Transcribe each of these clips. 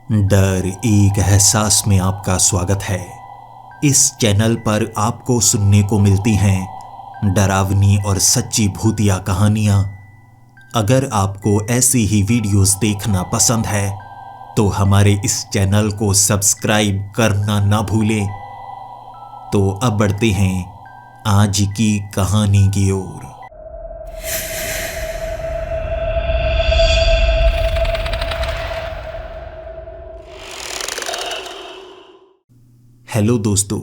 डर एक एहसास में आपका स्वागत है। इस चैनल पर आपको सुनने को मिलती हैं डरावनी और सच्ची भूतिया कहानियाँ। अगर आपको ऐसी ही वीडियोस देखना पसंद है तो हमारे इस चैनल को सब्सक्राइब करना ना भूलें। तो अब बढ़ते हैं आज की कहानी की ओर। हेलो दोस्तों,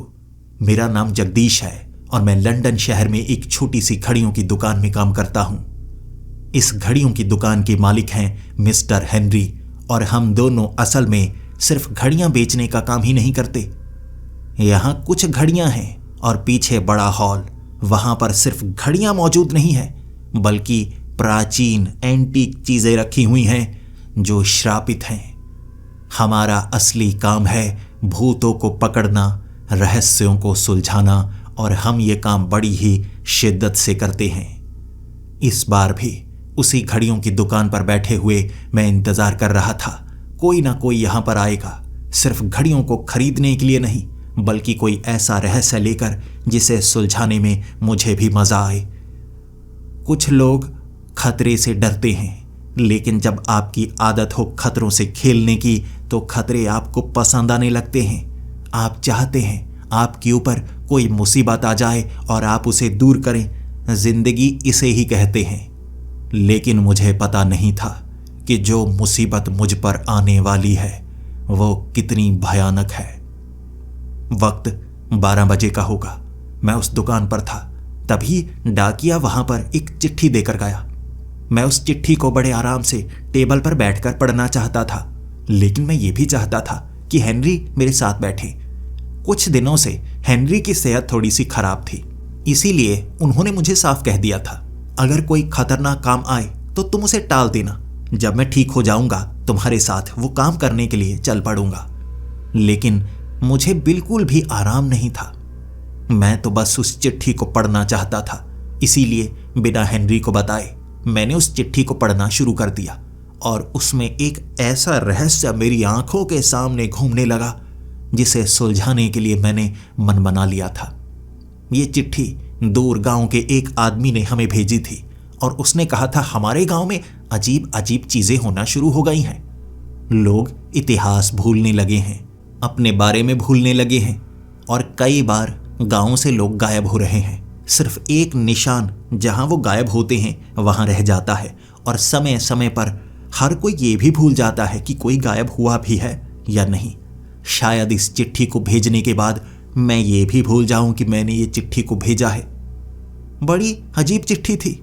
मेरा नाम जगदीश है और मैं लंदन शहर में एक छोटी सी घड़ियों की दुकान में काम करता हूं। इस घड़ियों की दुकान के मालिक हैं मिस्टर हेनरी और हम दोनों असल में सिर्फ घड़ियां बेचने का काम ही नहीं करते। यहां कुछ घड़ियां हैं और पीछे बड़ा हॉल, वहां पर सिर्फ घड़ियां मौजूद नहीं है बल्कि प्राचीन एंटीक चीजें रखी हुई हैं जो श्रापित हैं। हमारा असली काम है भूतों को पकड़ना, रहस्यों को सुलझाना और हम ये काम बड़ी ही शिद्दत से करते हैं। इस बार भी उसी घड़ियों की दुकान पर बैठे हुए मैं इंतजार कर रहा था। कोई ना कोई यहां पर आएगा, सिर्फ घड़ियों को खरीदने के लिए नहीं बल्कि कोई ऐसा रहस्य लेकर जिसे सुलझाने में मुझे भी मजा आए। कुछ लोग खतरे से डरते हैं, लेकिन जब आपकी आदत हो खतरों से खेलने की तो खतरे आपको पसंद आने लगते हैं। आप चाहते हैं आपके ऊपर कोई मुसीबत आ जाए और आप उसे दूर करें। जिंदगी इसे ही कहते हैं। लेकिन मुझे पता नहीं था कि जो मुसीबत मुझ पर आने वाली है वो कितनी भयानक है। वक्त 12 बजे का होगा। मैं उस दुकान पर था, तभी डाकिया वहां पर एक चिट्ठी देकर गया। मैं उस चिट्ठी को बड़े आराम से टेबल पर बैठकर पढ़ना चाहता था, लेकिन मैं ये भी चाहता था कि हेनरी मेरे साथ बैठे। कुछ दिनों से हेनरी की सेहत थोड़ी सी खराब थी, इसीलिए उन्होंने मुझे साफ कह दिया था, अगर कोई खतरनाक काम आए तो तुम उसे टाल देना। जब मैं ठीक हो जाऊंगा तुम्हारे साथ वो काम करने के लिए चल पड़ूंगा। लेकिन मुझे बिल्कुल भी आराम नहीं था। मैं तो बस उस चिट्ठी को पढ़ना चाहता था, इसीलिए बिना हेनरी को बताए मैंने उस चिट्ठी को पढ़ना शुरू कर दिया और उसमें एक ऐसा रहस्य मेरी आंखों के सामने घूमने लगा जिसे सुलझाने के लिए मैंने मन बना लिया था। ये चिट्ठी दूर गांव के एक आदमी ने हमें भेजी थी और उसने कहा था हमारे गांव में अजीब अजीब चीजें होना शुरू हो गई हैं। लोग इतिहास भूलने लगे हैं, अपने बारे में भूलने लगे हैं और कई बार गांव से लोग गायब हो रहे हैं। सिर्फ एक निशान जहां वो गायब होते हैं वहां रह जाता है और समय समय पर हर कोई ये भी भूल जाता है कि कोई गायब हुआ भी है या नहीं। शायद इस चिट्ठी को भेजने के बाद मैं ये भी भूल जाऊं कि मैंने ये चिट्ठी को भेजा है। बड़ी अजीब चिट्ठी थी।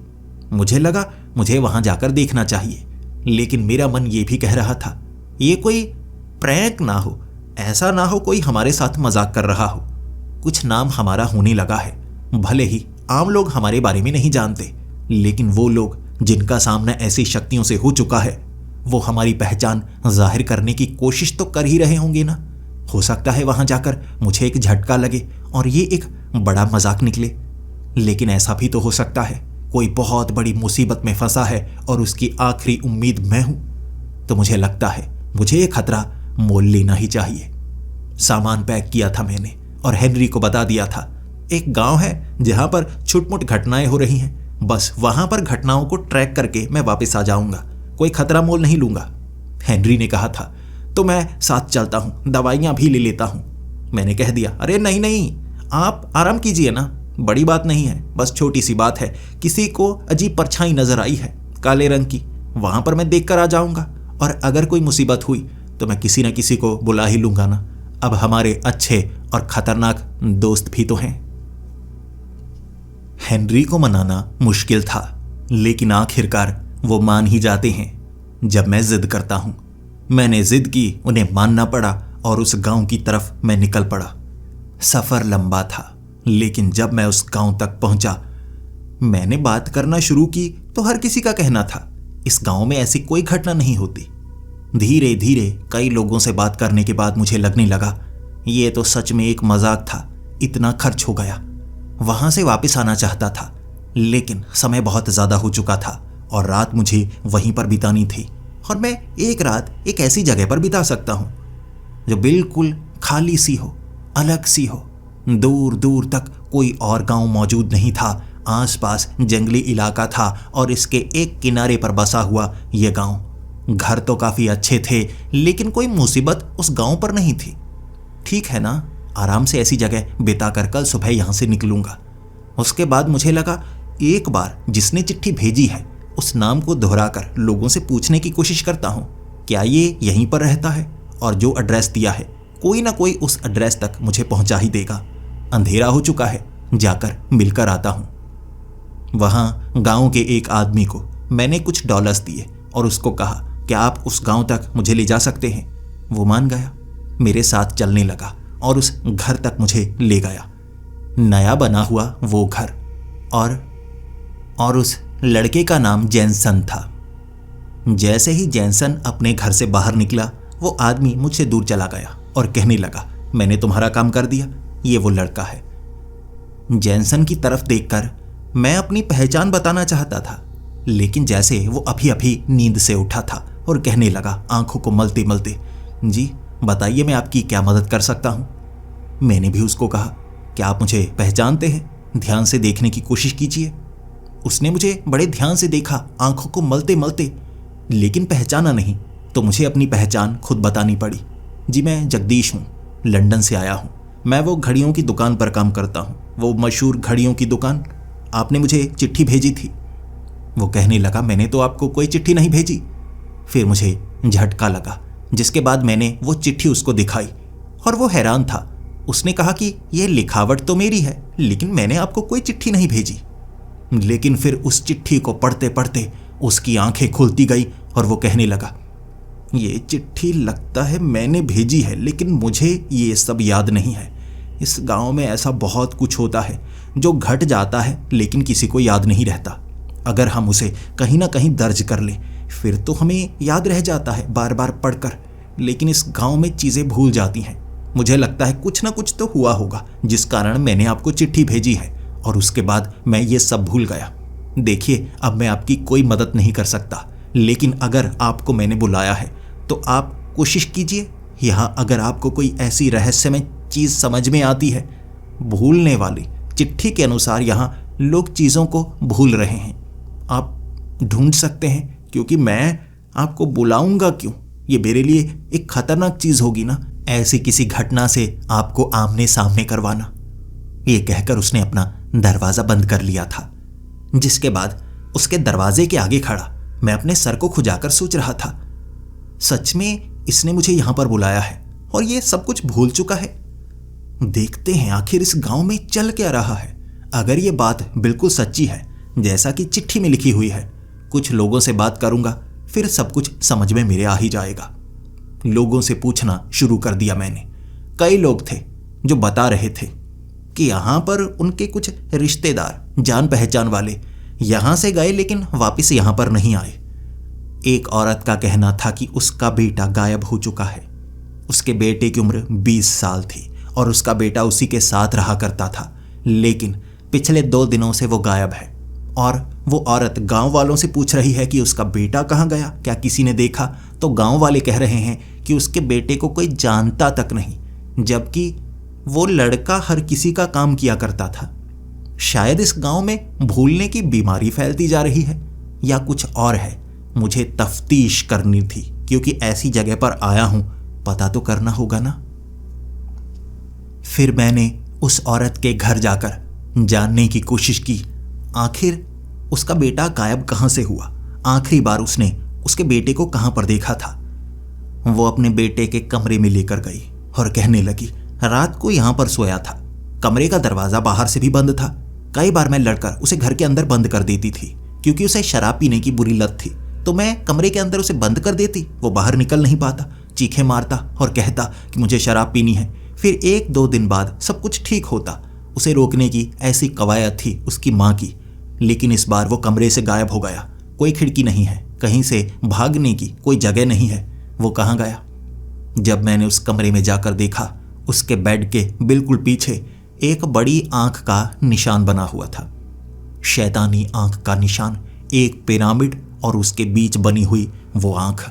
मुझे लगा मुझे वहां जाकर देखना चाहिए, लेकिन मेरा मन ये भी कह रहा था ये कोई प्रैंक ना हो, ऐसा ना हो कोई हमारे साथ मजाक कर रहा हो। कुछ नाम हमारा होने लगा है, भले ही आम लोग हमारे बारे में नहीं जानते, लेकिन वो लोग जिनका सामना ऐसी शक्तियों से हो चुका है वो हमारी पहचान जाहिर करने की कोशिश तो कर ही रहे होंगे ना। हो सकता है वहां जाकर मुझे एक झटका लगे और ये एक बड़ा मजाक निकले, लेकिन ऐसा भी तो हो सकता है कोई बहुत बड़ी मुसीबत में फंसा है और उसकी आखिरी उम्मीद मैं हूं। तो मुझे लगता है मुझे ये खतरा मोल लेना ही चाहिए। सामान पैक किया था मैंने और हेनरी को बता दिया था एक गांव है जहां पर छुटमुट घटनाएं हो रही हैं, बस वहां पर घटनाओं को ट्रैक करके मैं वापस आ जाऊंगा, कोई खतरा मोल नहीं लूंगा। हेनरी ने कहा था तो मैं साथ चलता हूं, दवाइयां भी ले लेता हूं। मैंने कह दिया अरे नहीं नहीं, आप आराम कीजिए ना, बड़ी बात नहीं है, बस छोटी सी बात है। किसी को अजीब परछाई नजर आई है काले रंग की, वहां पर मैं देख कर आ जाऊंगा और अगर कोई मुसीबत हुई तो मैं किसी न किसी को बुला ही लूंगा ना। अब हमारे अच्छे और खतरनाक दोस्त भी तो हैं। हेनरी को मनाना मुश्किल था, लेकिन आखिरकार वो मान ही जाते हैं जब मैं जिद करता हूं। मैंने जिद की, उन्हें मानना पड़ा और उस गांव की तरफ मैं निकल पड़ा। सफर लंबा था, लेकिन जब मैं उस गांव तक पहुंचा मैंने बात करना शुरू की तो हर किसी का कहना था इस गांव में ऐसी कोई घटना नहीं होती। धीरे धीरे कई लोगों से बात करने के बाद मुझे लगने लगा ये तो सच में एक मजाक था। इतना खर्च हो गया, वहां से वापस आना चाहता था, लेकिन समय बहुत ज्यादा हो चुका था और रात मुझे वहीं पर बितानी थी और मैं एक रात एक ऐसी जगह पर बिता सकता हूँ जो बिल्कुल खाली सी हो, अलग सी हो। दूर दूर तक कोई और गांव मौजूद नहीं था। आसपास जंगली इलाका था और इसके एक किनारे पर बसा हुआ यह गांव। घर तो काफी अच्छे थे, लेकिन कोई मुसीबत उस गांव पर नहीं थी। ठीक है ना, आराम से ऐसी जगह बिताकर कल सुबह यहां से निकलूंगा। उसके बाद मुझे लगा एक बार जिसने चिट्ठी भेजी है उस नाम को दोहराकर लोगों से पूछने की कोशिश करता हूं, क्या ये यहीं पर रहता है, और जो एड्रेस दिया है कोई ना कोई उस एड्रेस तक मुझे पहुंचा ही देगा। अंधेरा हो चुका है, जाकर मिलकर आता हूं। वहां गांव के एक आदमी को मैंने कुछ डॉलर्स दिए और उसको कहा कि आप उस गांव तक मुझे ले जा सकते हैं। वो मान गया, मेरे साथ चलने लगा और उस घर तक मुझे ले गया। नया बना हुआ वो घर, और उस लड़के का नाम जैनसन था। जैसे ही जैनसन अपने घर से बाहर निकला, वो आदमी मुझसे दूर चला गया और कहने लगा, मैंने तुम्हारा काम कर दिया, ये वो लड़का है। जैनसन की तरफ देखकर मैं अपनी पहचान बताना चाहता था, लेकिन जैसे वो अभी अभी नींद से उठा था और कहने लगा आंखों को मलते मलते, जी बताइए मैं आपकी क्या मदद कर सकता हूं। मैंने भी उसको कहा, क्या आप मुझे पहचानते हैं? ध्यान से देखने की कोशिश कीजिए। उसने मुझे बड़े ध्यान से देखा, आंखों को मलते मलते, लेकिन पहचाना नहीं। तो मुझे अपनी पहचान खुद बतानी पड़ी। जी मैं जगदीश हूँ, लंदन से आया हूँ। मैं वो घड़ियों की दुकान पर काम करता हूँ, वो मशहूर घड़ियों की दुकान। आपने मुझे चिट्ठी भेजी थी। वो कहने लगा, मैंने तो आपको कोई चिट्ठी नहीं भेजी। फिर मुझे झटका लगा, जिसके बाद मैंने वो चिट्ठी उसको दिखाई और वो हैरान था। उसने कहा कि यह लिखावट तो मेरी है, लेकिन मैंने आपको कोई चिट्ठी नहीं भेजी। लेकिन फिर उस चिट्ठी को पढ़ते पढ़ते उसकी आंखें खुलती गई और वो कहने लगा, ये चिट्ठी लगता है मैंने भेजी है, लेकिन मुझे ये सब याद नहीं है। इस गांव में ऐसा बहुत कुछ होता है जो घट जाता है लेकिन किसी को याद नहीं रहता। अगर हम उसे कहीं ना कहीं दर्ज कर लें फिर तो हमें याद रह जाता है बार बार पढ़कर, लेकिन इस गांव में चीज़ें भूल जाती हैं। मुझे लगता है कुछ ना कुछ तो हुआ होगा जिस कारण मैंने आपको चिट्ठी भेजी है और उसके बाद मैं ये सब भूल गया। देखिए, अब मैं आपकी कोई मदद नहीं कर सकता, लेकिन अगर आपको मैंने बुलाया है तो आप कोशिश कीजिए। यहाँ अगर आपको कोई ऐसी रहस्यमय चीज़ समझ में आती है, भूलने वाली, चिट्ठी के अनुसार यहाँ लोग चीज़ों को भूल रहे हैं, आप ढूंढ सकते हैं, क्योंकि मैं आपको बुलाऊंगा क्यों, ये मेरे लिए एक खतरनाक चीज़ होगी ना, ऐसी किसी घटना से आपको आमने सामने करवाना। ये कहकर उसने अपना दरवाज़ा बंद कर लिया था। जिसके बाद उसके दरवाजे के आगे खड़ा मैं अपने सर को खुजाकर सोच रहा था, सच में इसने मुझे यहां पर बुलाया है और ये सब कुछ भूल चुका है। देखते हैं आखिर इस गांव में चल क्या रहा है। अगर ये बात बिल्कुल सच्ची है जैसा कि चिट्ठी में लिखी हुई है, कुछ लोगों से बात करूंगा, फिर सब कुछ समझ में मेरे आ ही जाएगा। लोगों से पूछना शुरू कर दिया मैंने। कई लोग थे जो बता रहे थे कि यहाँ पर उनके कुछ रिश्तेदार, जान पहचान वाले यहाँ से गए लेकिन वापस यहाँ पर नहीं आए। एक औरत का कहना था कि उसका बेटा गायब हो चुका है। उसके बेटे की उम्र 20 साल थी और उसका बेटा उसी के साथ रहा करता था, लेकिन पिछले 2 दिनों से वो गायब है। और वो औरत गांव वालों से पूछ रही है कि उसका बेटा कहाँ गया, क्या किसी ने देखा? तो गांव वाले कह रहे हैं कि उसके बेटे को कोई जानता तक नहीं, जबकि वो लड़का हर किसी का काम किया करता था। शायद इस गांव में भूलने की बीमारी फैलती जा रही है या कुछ और है। मुझे तफ्तीश करनी थी, क्योंकि ऐसी जगह पर आया हूं, पता तो करना होगा ना। फिर मैंने उस औरत के घर जाकर जानने की कोशिश की, आखिर उसका बेटा गायब कहां से हुआ, आखिरी बार उसने उसके बेटे को कहां पर देखा था। वो अपने बेटे के कमरे में लेकर गई और कहने लगी, रात को यहां पर सोया था, कमरे का दरवाजा बाहर से भी बंद था। कई बार मैं लड़कर उसे घर के अंदर बंद कर देती थी, क्योंकि उसे शराब पीने की बुरी लत थी। तो मैं कमरे के अंदर उसे बंद कर देती, वो बाहर निकल नहीं पाता, चीखें मारता और कहता कि मुझे शराब पीनी है। फिर 1-2 दिन बाद सब कुछ ठीक होता। उसे रोकने की ऐसी कवायद थी उसकी माँ की, लेकिन इस बार वो कमरे से गायब हो गया। कोई खिड़की नहीं है, कहीं से भागने की कोई जगह नहीं है। वो कहाँ गया? जब मैंने उस कमरे में जाकर देखा, उसके बेड के बिल्कुल पीछे एक बड़ी आंख का निशान बना हुआ था। शैतानी आंख का निशान, एक पिरामिड और उसके बीच बनी हुई वो आंख।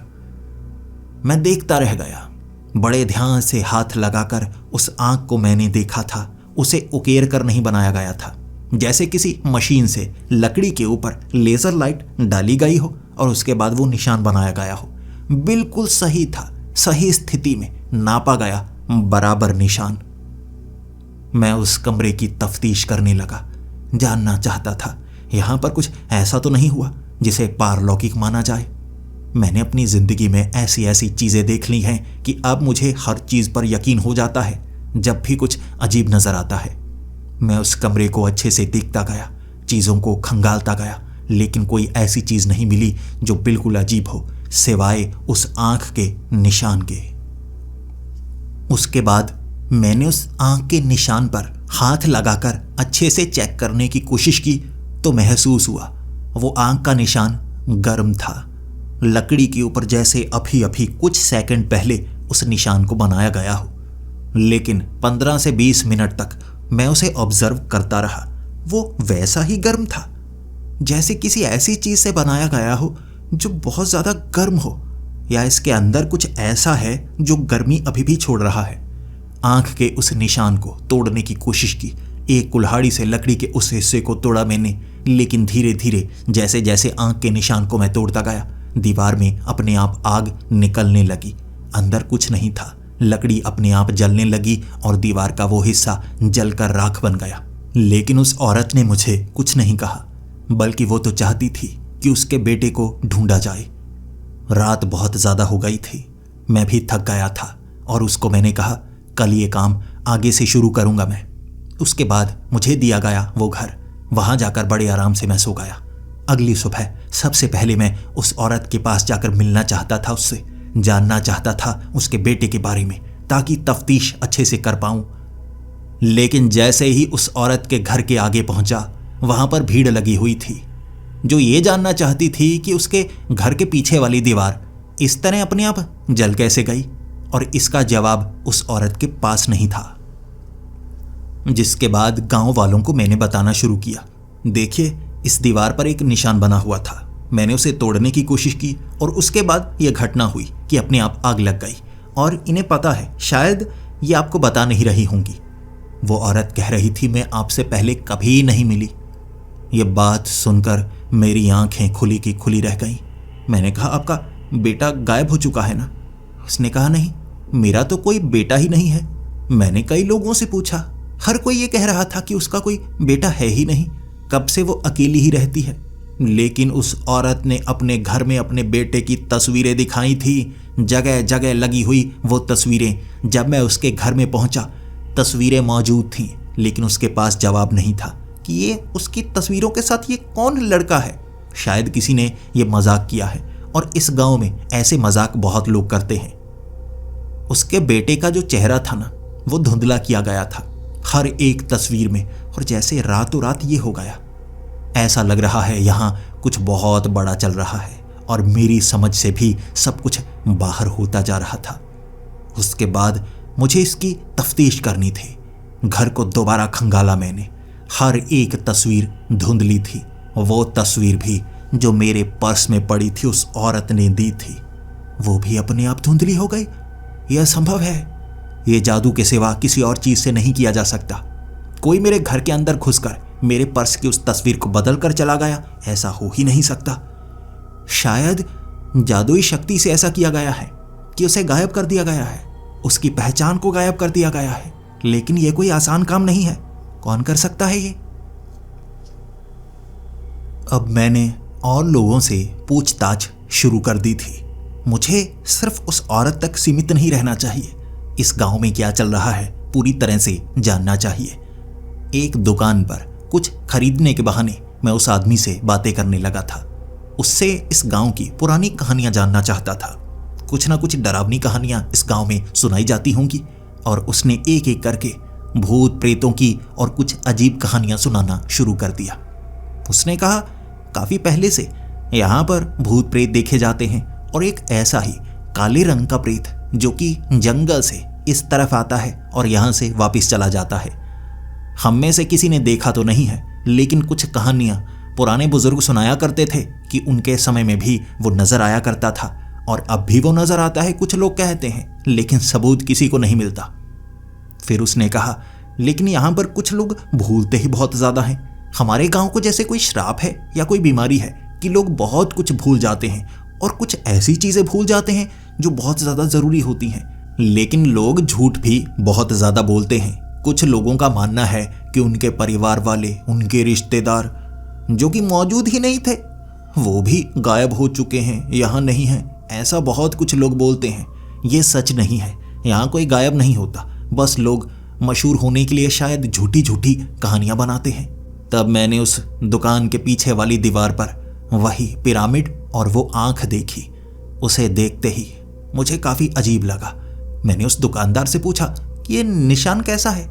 मैं देखता रह गया। बड़े ध्यान से हाथ लगाकर उस आंख को मैंने देखा था। उसे उकेर कर नहीं बनाया गया था, जैसे किसी मशीन से लकड़ी के ऊपर लेजर लाइट डाली गई हो और उसके बाद वो निशान बनाया गया हो। बिल्कुल सही था, सही स्थिति में नापा गया बराबर निशान। मैं उस कमरे की तफ्तीश करने लगा। जानना चाहता था यहां पर कुछ ऐसा तो नहीं हुआ जिसे पारलौकिक माना जाए। मैंने अपनी जिंदगी में ऐसी ऐसी चीजें देख ली हैं कि अब मुझे हर चीज पर यकीन हो जाता है जब भी कुछ अजीब नजर आता है। मैं उस कमरे को अच्छे से देखता गया, चीजों को खंगालता गया, लेकिन कोई ऐसी चीज नहीं मिली जो बिल्कुल अजीब हो, सिवाय उस आंख के निशान के। उसके बाद मैंने उस आंख के निशान पर हाथ लगाकर अच्छे से चेक करने की कोशिश की तो महसूस हुआ वो आंख का निशान गर्म था। लकड़ी के ऊपर जैसे अभी अभी कुछ सेकंड पहले उस निशान को बनाया गया हो। लेकिन 15 से 20 मिनट तक मैं उसे ऑब्जर्व करता रहा। वो वैसा ही गर्म था, जैसे किसी ऐसी चीज से बनाया गया हो जो बहुत ज्यादा गर्म हो, या इसके अंदर कुछ ऐसा है जो गर्मी अभी भी छोड़ रहा है। आंख के उस निशान को तोड़ने की कोशिश की। एक कुल्हाड़ी से लकड़ी के उस हिस्से को तोड़ा मैंने, लेकिन धीरे धीरे जैसे जैसे आंख के निशान को मैं तोड़ता गया, दीवार में अपने आप आग निकलने लगी। अंदर कुछ नहीं था। लकड़ी अपने आप जलने लगी और दीवार का वो हिस्सा जलकर राख बन गया। लेकिन उस औरत ने मुझे कुछ नहीं कहा, बल्कि वो तो चाहती थी कि उसके बेटे को ढूंढा जाए। रात बहुत ज्यादा हो गई थी, मैं भी थक गया था और उसको मैंने कहा, कल ये काम आगे से शुरू करूंगा मैं। उसके बाद मुझे दिया गया वो घर। वहां जाकर बड़े आराम से मैं सो गया। अगली सुबह सबसे पहले मैं उस औरत के पास जाकर मिलना चाहता था, उससे जानना चाहता था उसके बेटे के बारे में, ताकि तफ्तीश अच्छे से कर पाऊं। लेकिन जैसे ही उस औरत के घर के आगे पहुंचा, वहां पर भीड़ लगी हुई थी जो ये जानना चाहती थी कि उसके घर के पीछे वाली दीवार इस तरह अपने आप जल कैसे गई, और इसका जवाब उस औरत के पास नहीं था। जिसके बाद गांव वालों को मैंने बताना शुरू किया, देखिए इस दीवार पर एक निशान बना हुआ था, मैंने उसे तोड़ने की कोशिश की और उसके बाद यह घटना हुई कि अपने आप आग लग गई, और इन्हें पता है, शायद ये आपको बता नहीं रही होंगी। वो औरत कह रही थी, मैं आपसे पहले कभी नहीं मिली। ये बात सुनकर मेरी आंखें खुली की खुली रह गईं। मैंने कहा, आपका बेटा गायब हो चुका है ना? उसने कहा, नहीं, मेरा तो कोई बेटा ही नहीं है। मैंने कई लोगों से पूछा, हर कोई ये कह रहा था कि उसका कोई बेटा है ही नहीं, कब से वो अकेली ही रहती है। लेकिन उस औरत ने अपने घर में अपने बेटे की तस्वीरें दिखाई थी, जगह जगह लगी हुई वो तस्वीरें। जब मैं उसके घर में पहुंचा, तस्वीरें मौजूद थीं, लेकिन उसके पास जवाब नहीं था कि ये उसकी तस्वीरों के साथ ये कौन लड़का है। शायद किसी ने ये मजाक किया है, और इस गांव में ऐसे मजाक बहुत लोग करते हैं। उसके बेटे का जो चेहरा था ना, वो धुंधला किया गया था हर एक तस्वीर में, और जैसे रातों रात ये हो गया। ऐसा लग रहा है यहाँ कुछ बहुत बड़ा चल रहा है, और मेरी समझ से भी सब कुछ बाहर होता जा रहा था। उसके बाद मुझे इसकी तफ्तीश करनी थी। घर को दोबारा खंगाला मैंने। हर एक तस्वीर धुंधली थी। वो तस्वीर भी जो मेरे पर्स में पड़ी थी, उस औरत ने दी थी, वो भी अपने आप धुंधली हो गई। यह संभव है? यह जादू के सिवा किसी और चीज से नहीं किया जा सकता। कोई मेरे घर के अंदर घुसकर मेरे पर्स की उस तस्वीर को बदल कर चला गया, ऐसा हो ही नहीं सकता। शायद जादुई शक्ति से ऐसा किया गया है कि उसे गायब कर दिया गया है, उसकी पहचान को गायब कर दिया गया है। लेकिन यह कोई आसान काम नहीं है। कौन कर सकता है ये? अब मैंने और लोगों से पूछताछ शुरू कर दी थी। मुझे सिर्फ उस औरत तक सीमित नहीं रहना चाहिए। इस गांव में क्या चल रहा है पूरी तरह से जानना चाहिए। एक दुकान पर कुछ खरीदने के बहाने मैं उस आदमी से बातें करने लगा था। उससे इस गांव की पुरानी कहानियां जानना चाहता था। कुछ ना कुछ डरावनी कहानियां इस गांव में सुनाई जाती होंगी, और उसने एक एक करके भूत प्रेतों की और कुछ अजीब कहानियां सुनाना शुरू कर दिया। उसने कहा, काफी पहले से यहाँ पर भूत प्रेत देखे जाते हैं, और एक ऐसा ही काले रंग का प्रेत जो कि जंगल से इस तरफ आता है और यहाँ से वापस चला जाता है। हम में से किसी ने देखा तो नहीं है, लेकिन कुछ कहानियां पुराने बुजुर्ग सुनाया करते थे कि उनके समय में भी वो नजर आया करता था और अब भी वो नजर आता है, कुछ लोग कहते हैं, लेकिन सबूत किसी को नहीं मिलता। फिर उसने कहा, लेकिन यहां पर कुछ लोग भूलते ही बहुत ज्यादा हैं। हमारे गांव को जैसे कोई श्राप है या कोई बीमारी है कि लोग बहुत कुछ भूल जाते हैं और कुछ ऐसी चीजें भूल जाते हैं जो बहुत ज्यादा जरूरी होती हैं। लेकिन लोग झूठ भी बहुत ज्यादा बोलते हैं। कुछ लोगों का मानना है कि उनके परिवार वाले, उनके रिश्तेदार जो कि मौजूद ही नहीं थे, वो भी गायब हो चुके हैं, यहाँ नहीं है। ऐसा बहुत कुछ लोग बोलते हैं। ये सच नहीं है, यहाँ कोई गायब नहीं होता, बस लोग मशहूर होने के लिए शायद झूठी झूठी कहानियां बनाते हैं। तब मैंने उस दुकान के पीछे वाली दीवार पर वही पिरामिड और वो आंख देखी। उसे देखते ही मुझे काफी अजीब लगा। मैंने उस दुकानदार से पूछा कि ये निशान कैसा है।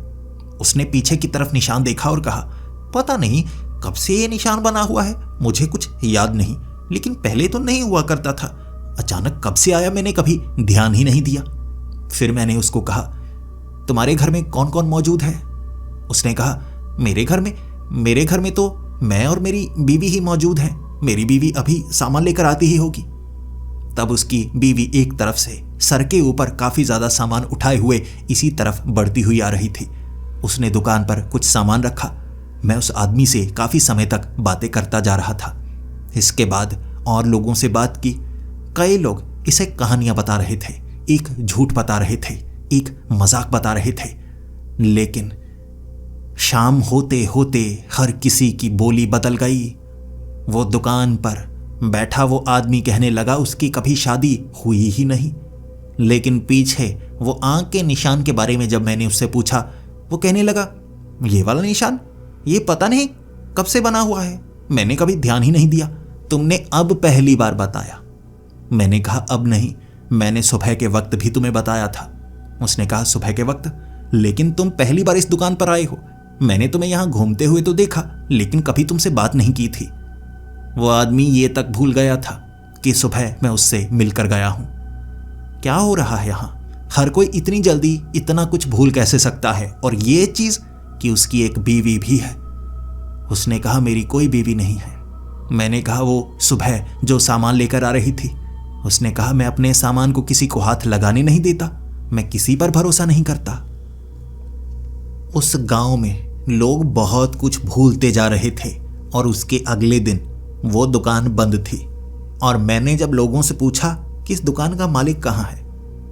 उसने पीछे की तरफ निशान देखा और कहा, पता नहीं कब से ये निशान बना हुआ है, मुझे कुछ याद नहीं, लेकिन पहले तो नहीं हुआ करता था। अचानक कब से आया मैंने कभी ध्यान ही नहीं दिया। फिर मैंने उसको कहा, तुम्हारे घर में कौन कौन मौजूद है? उसने कहा, मेरे घर में तो मैं और मेरी बीवी ही मौजूद हैं। मेरी बीवी अभी सामान लेकर आती ही होगी। तब उसकी बीवी एक तरफ से सर के ऊपर काफी ज्यादा सामान उठाए हुए इसी तरफ बढ़ती हुई आ रही थी। उसने दुकान पर कुछ सामान रखा। मैं उस आदमी से काफी समय तक बातें करता जा रहा था। इसके बाद और लोगों से बात की। कई लोग इसे कहानियां बता रहे थे, एक झूठ बता रहे थे, एक मजाक बता रहे थे। लेकिन शाम होते होते हर किसी की बोली बदल गई। वो दुकान पर बैठा वो आदमी कहने लगा उसकी कभी शादी हुई ही नहीं। लेकिन पीछे वो आंख के निशान के बारे में जब मैंने उससे पूछा, वो कहने लगा, ये वाला निशान, ये पता नहीं कब से बना हुआ है, मैंने कभी ध्यान ही नहीं दिया, तुमने अब पहली बार बताया। मैंने कहा, अब नहीं, मैंने सुबह के वक्त भी तुम्हें बताया था। उसने कहा, सुबह के वक्त? लेकिन तुम पहली बार इस दुकान पर आए हो, मैंने तुम्हें यहां घूमते हुए तो देखा, लेकिन कभी तुमसे बात नहीं की थी। वो आदमी ये तक भूल गया था कि सुबह मैं उससे मिलकर गया हूं। क्या हो रहा है यहां? हर कोई इतनी जल्दी इतना कुछ भूल कैसे सकता है? और ये चीज कि उसकी एक बीवी भी है। उसने कहा, मेरी कोई बीवी नहीं है। मैंने कहा, वो सुबह जो सामान लेकर आ रही थी। उसने कहा, मैं अपने सामान को किसी को हाथ लगाने नहीं देता, मैं किसी पर भरोसा नहीं करता। उस गांव में लोग बहुत कुछ भूलते जा रहे थे और उसके अगले दिन वो दुकान बंद थी। और मैंने जब लोगों से पूछा कि इस दुकान का मालिक कहाँ है,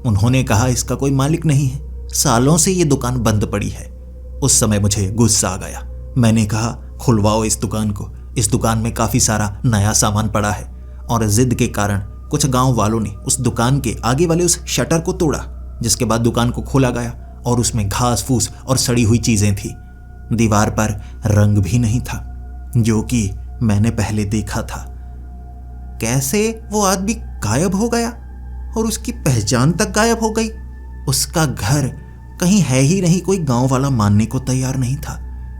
उन्होंने कहा, इसका कोई मालिक नहीं है, सालों से ये दुकान बंद पड़ी है। उस समय मुझे गुस्सा आ गया। मैंने कहा, खुलवाओ इस दुकान को, इस दुकान में काफी सारा नया सामान पड़ा है। और जिद के कारण कुछ गांव वालों ने उस दुकान के आगे वाले उस शटर को तोड़ा, जिसके बाद दुकान को खोला गया और उसमें घास फूस और सड़ी हुई चीजें थी। दीवार पर रंग भी नहीं था जो कि मैंने पहले देखा था। कैसे वो आदमी गायब हो गया और उसकी पहचान तक गायब हो गई। उसका घर कहीं है ही नहीं, कोई गांव वाला मानने को तैयार नहीं था।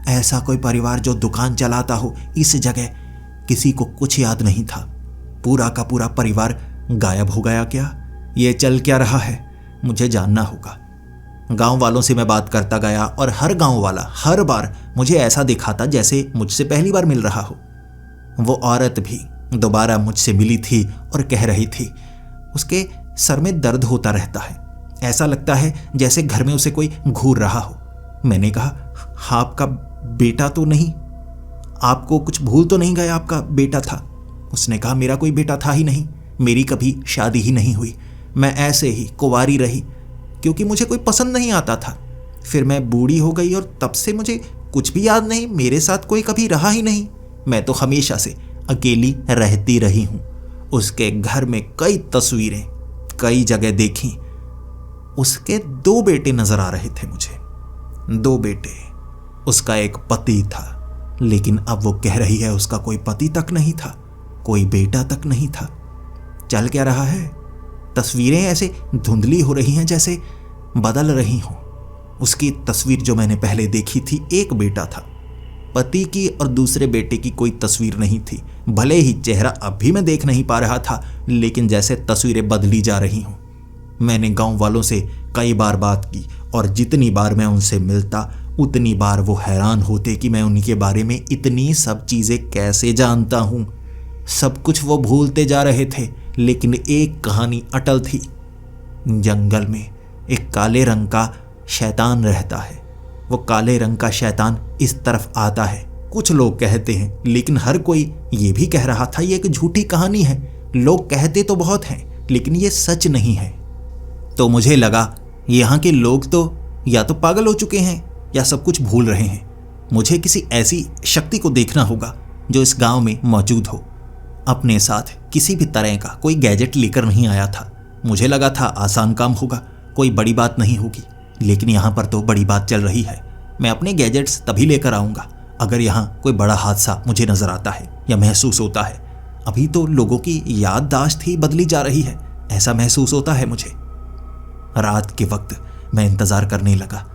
ऐसा कोई परिवार जो दुकान चलाता हो, इस जगह किसी को कुछ याद नहीं था। पूरा का पूरा परिवार गायब हो गया क्या? ये चल क्या रहा है? मुझे जानना होगा। गांव वालों से मैं बात करता गया और हर गांव वाला हर बार मुझे ऐसा दिखाता जैसे मुझसे पहली बार मिल रहा हो। वो औरत भी दोबारा मुझसे मिली थी और कह रही थी, उसके सर में दर्द होता रहता है, ऐसा लगता है जैसे घर में उसे कोई घूर रहा हो। मैंने कहा, आपका बेटा तो नहीं, आपको कुछ भूल तो नहीं गया, आपका बेटा था? उसने कहा, मेरा कोई बेटा था ही नहीं, मेरी कभी शादी ही नहीं हुई, मैं ऐसे ही कुंवारी रही क्योंकि मुझे कोई पसंद नहीं आता था। फिर मैं बूढ़ी हो गई और तब से मुझे कुछ भी याद नहीं, मेरे साथ कोई कभी रहा ही नहीं। मैं तो हमेशा से अकेली रहती रही हूं। उसके घर में कई तस्वीरें कई जगह देखी। उसके 2 बेटे नजर आ रहे थे मुझे, 2 बेटे। उसका एक पति था, लेकिन अब वो कह रही है उसका कोई पति तक नहीं था, कोई बेटा तक नहीं था। चल क्या रहा है? तस्वीरें ऐसे धुंधली हो रही हैं जैसे बदल रही हों। उसकी तस्वीर जो मैंने पहले देखी थी, एक बेटा था, पति की और दूसरे बेटे की कोई तस्वीर नहीं थी। भले ही चेहरा अब भी मैं देख नहीं पा रहा था, लेकिन जैसे तस्वीरें बदली जा रही हों। मैंने गांव वालों से कई बार बात की और जितनी बार मैं उनसे मिलता उतनी बार वो हैरान होते कि मैं उनके बारे में इतनी सब चीज़ें कैसे जानता हूँ। सब कुछ वो भूलते जा रहे थे, लेकिन एक कहानी अटल थी। जंगल में एक काले रंग का शैतान रहता है। वो काले रंग का शैतान इस तरफ आता है, कुछ लोग कहते हैं, लेकिन हर कोई ये भी कह रहा था ये एक झूठी कहानी है। लोग कहते तो बहुत हैं, लेकिन ये सच नहीं है। तो मुझे लगा यहाँ के लोग तो या तो पागल हो चुके हैं या सब कुछ भूल रहे हैं। मुझे किसी ऐसी शक्ति को देखना होगा जो इस गांव में मौजूद हो। अपने साथ किसी भी तरह का कोई गैजेट लेकर नहीं आया था। मुझे लगा था आसान काम होगा, कोई बड़ी बात नहीं होगी, लेकिन यहाँ पर तो बड़ी बात चल रही है। मैं अपने गैजेट्स तभी लेकर आऊँगा अगर यहाँ कोई बड़ा हादसा मुझे नजर आता है या महसूस होता है। अभी तो लोगों की याददाश्त ही बदली जा रही है, ऐसा महसूस होता है मुझे। रात के वक्त मैं इंतजार करने लगा।